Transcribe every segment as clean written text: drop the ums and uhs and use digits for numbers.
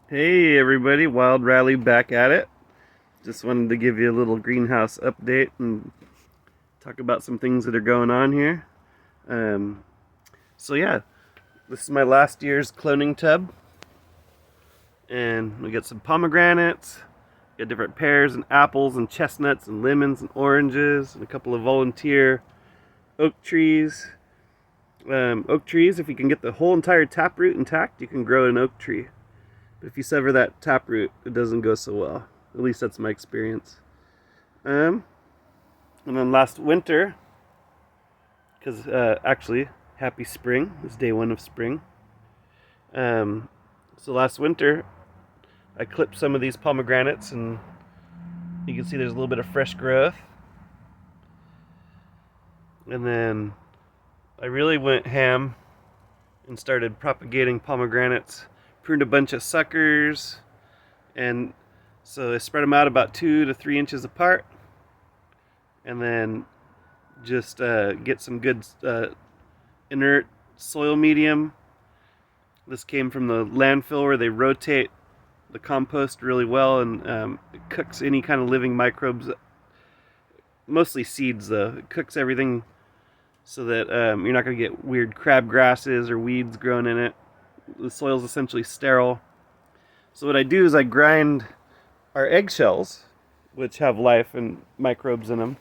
Hey everybody, Wild Rally back at it. Just wanted to give you a little greenhouse update and talk about some things that are going on here. Um, so yeah, this is my last year's cloning tub, and we got some pomegranates, got different pears and apples and chestnuts and lemons and oranges, and a couple of volunteer oak trees. Oak trees, if you can get the whole entire taproot intact, you can grow an oak tree. But if you sever that taproot, it doesn't go so well. At least that's my experience. Um, and then last winter, because actually, happy spring. It's day one of spring. Um, so last winter, I clipped some of these pomegranates, and you can see there's a little bit of fresh growth. And then I really went ham and started propagating pomegranates. Pruned a bunch of suckers, and so I spread them out about 2 to 3 inches apart, and then just get some good inert soil medium. This came from the landfill where they rotate the compost really well, and it cooks any kind of living microbes, mostly seeds though. It cooks everything so that you're not going to get weird crab grasses or weeds growing in it. The soil's essentially sterile. So what I do is I grind our eggshells, which have life and microbes in them,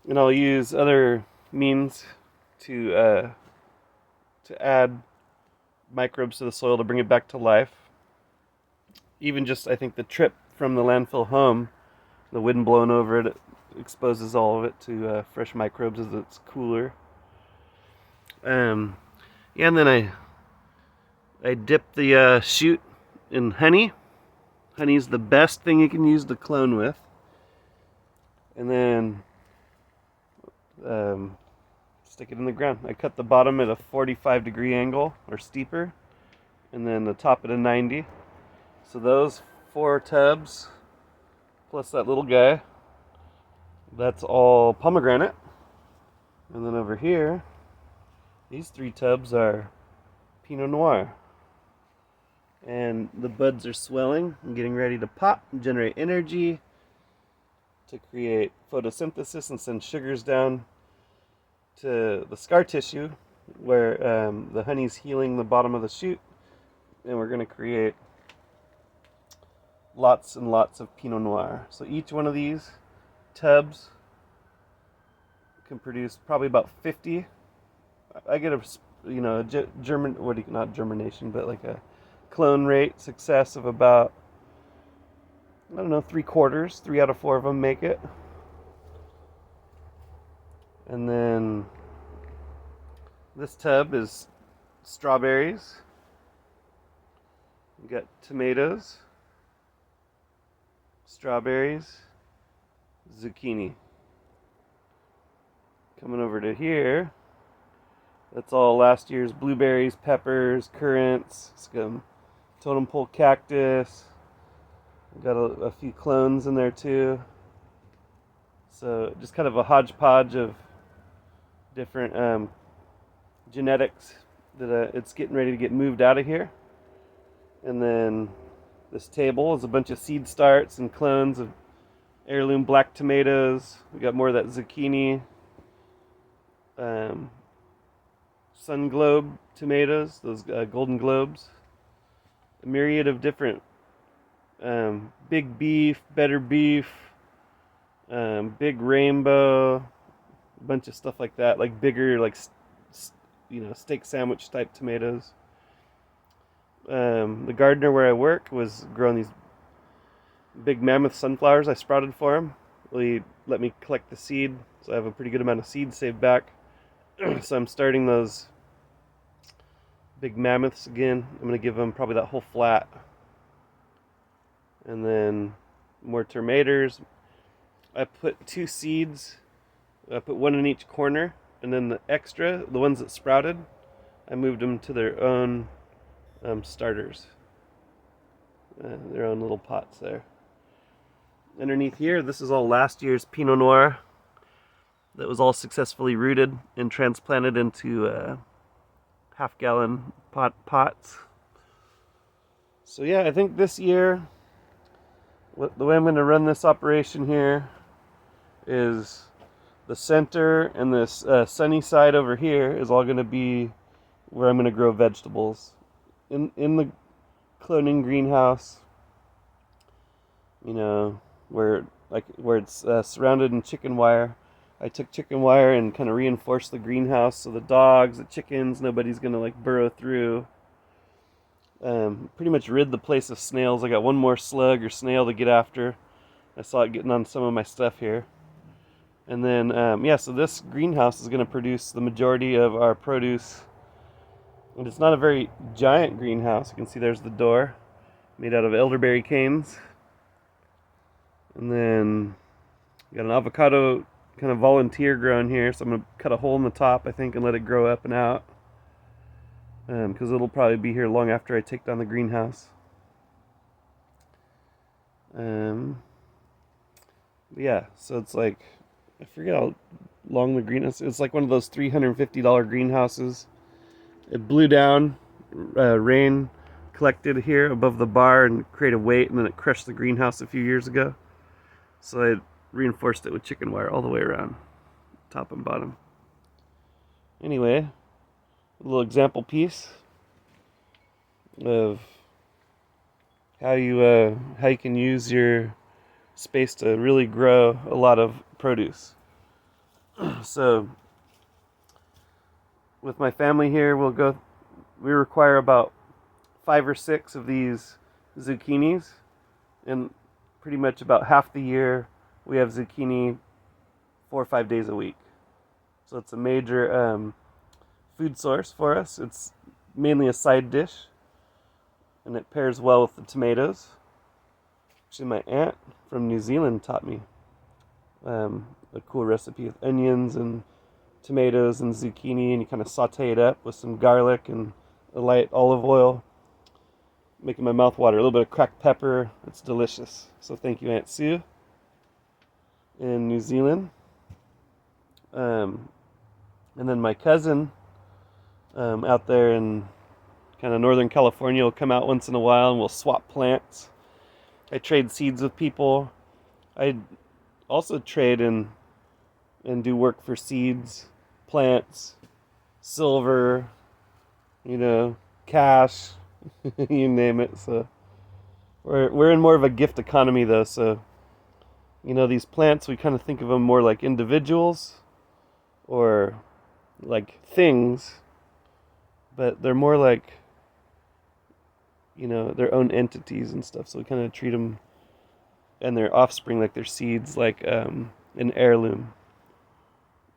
and I'll use other means to add microbes to the soil to bring it back to life. Even just, I think, the trip from the landfill home, the wind blowing over it, exposes all of it to fresh microbes as it's cooler. Yeah, and then I dip the shoot in honey. Honey's the best thing you can use to clone with. And then stick it in the ground. I cut the bottom at a 45-degree angle or steeper, and then the top at a 90. So those 4 tubs plus that little guy, that's all pomegranate. And then over here, these 3 tubs are Pinot Noir. And the buds are swelling and getting ready to pop and generate energy to create photosynthesis and send sugars down to the scar tissue where the honey's healing the bottom of the shoot. And we're going to create lots and lots of Pinot Noir. So each one of these tubs can produce probably about 50. I get not germination, but like a clone rate success of about, I don't know, 3/4. 3 out of 4 of them make it. And then this tub is strawberries. We got tomatoes, strawberries, zucchini. Coming over to here, that's all last year's blueberries, peppers, currants, some totem pole cactus. We've got a few clones in there too. So just kind of a hodgepodge of different genetics that it's getting ready to get moved out of here. And then this table is a bunch of seed starts and clones of heirloom black tomatoes. We got more of that zucchini, sun globe tomatoes, those golden globes. A myriad of different big beef, better beef, big rainbow, a bunch of stuff like that, like bigger, like steak sandwich type tomatoes. The gardener where I work was growing these big mammoth sunflowers I sprouted for him. Well, he let me collect the seed, so I have a pretty good amount of seed saved back. So I'm starting those big mammoths again. I'm going to give them probably that whole flat. And then more tomatoes. I put 2 seeds. I put 1 in each corner. And then the extra, the ones that sprouted, I moved them to their own starters. Their own little pots there. Underneath here, this is all last year's Pinot Noir that was all successfully rooted and transplanted into half-gallon pots. So yeah, I think this year, the way I'm going to run this operation here is the center and this sunny side over here is all going to be where I'm going to grow vegetables. In the cloning greenhouse, you know, where it's surrounded in chicken wire. I took chicken wire and kind of reinforced the greenhouse so the dogs, the chickens, nobody's gonna like burrow through. Pretty much rid the place of snails. I got one more slug or snail to get after. I saw it getting on some of my stuff here. And then, yeah, so this greenhouse is going to produce the majority of our produce. And it's not a very giant greenhouse. You can see there's the door, made out of elderberry canes. And then got an avocado kind of volunteer growing here, so I'm going to cut a hole in the top, I think, and let it grow up and out. Because it'll probably be here long after I take down the greenhouse. Yeah, so it's like, I forget how long the greenhouse is. It's like one of those $350 greenhouses. It blew down, rain collected here above the bar and created weight, and then it crushed the greenhouse a few years ago. So I reinforced it with chicken wire all the way around, top and bottom. Anyway, a little example piece of how you can use your space to really grow a lot of produce. So with my family here, we require about 5 or 6 of these zucchinis, and pretty much about half the year we have zucchini 4 or 5 days a week. So it's a major food source for us. It's mainly a side dish, and it pairs well with the tomatoes. Actually, my aunt from New Zealand taught me a cool recipe with onions and tomatoes and zucchini, and you kind of saute it up with some garlic and a light olive oil, making my mouth water. A little bit of cracked pepper. It's delicious. So thank you, Aunt Sue in New Zealand. And then my cousin out there in kind of Northern California will come out once in a while and we'll swap plants. I trade seeds with people. I also trade and do work for seeds, plants, silver, cash, you name it. So we're in more of a gift economy though. So these plants, we kind of think of them more like individuals or like things, but they're more like their own entities and stuff. So we kind of treat them and their offspring like their seeds, like an heirloom,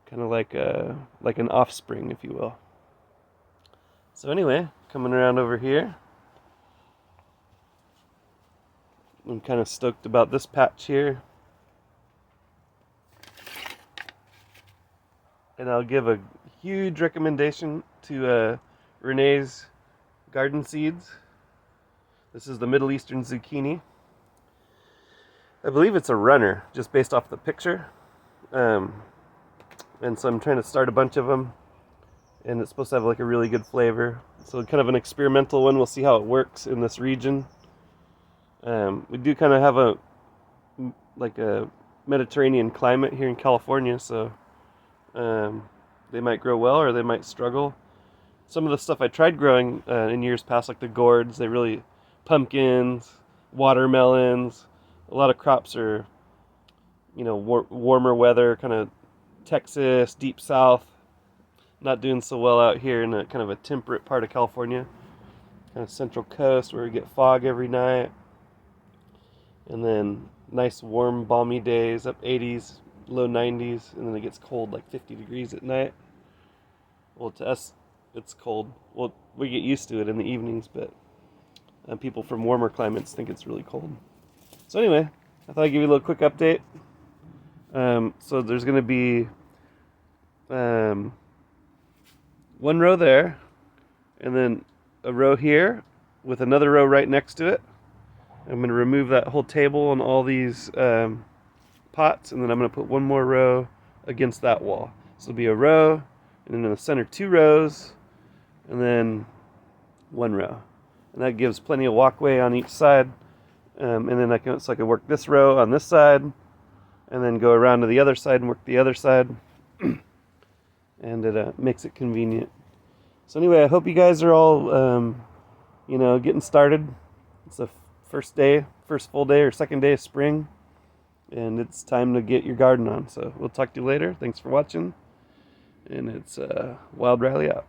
kind of like an offspring, if you will. So anyway, coming around over here, I'm kind of stoked about this patch here, and I'll give a huge recommendation to Renee's Garden Seeds. This is the Middle Eastern zucchini. I believe it's a runner, just based off the picture. And so I'm trying to start a bunch of them, and it's supposed to have like a really good flavor. So kind of an experimental one. We'll see how it works in this region. We do kind of have a Mediterranean climate here in California, so they might grow well or they might struggle. Some of the stuff I tried growing in years past, like the gourds, pumpkins, watermelons, a lot of crops are, warmer weather, kind of Texas, deep south, not doing so well out here in a kind of a temperate part of California, kind of central coast where we get fog every night, and then nice warm balmy days, up 80s, low 90s, and then it gets cold, like 50 degrees at night. Well, to us it's cold. Well, we get used to it in the evenings, but people from warmer climates think it's really cold. So anyway, I thought I'd give you a little quick update. So there's going to be one row there, and then a row here with another row right next to it. I'm going to remove that whole table and all these pots, and then I'm going to put one more row against that wall. So it'll be a row, and then in the center 2 rows, and then 1 row. and that gives plenty of walkway on each side. And then I can work this row on this side, and then go around to the other side and work the other side, and it makes it convenient. So anyway, I hope you guys are all, getting started. It's the first full day or second day of spring, and it's time to get your garden on. So we'll talk to you later. Thanks for watching, and it's Wild Riley out.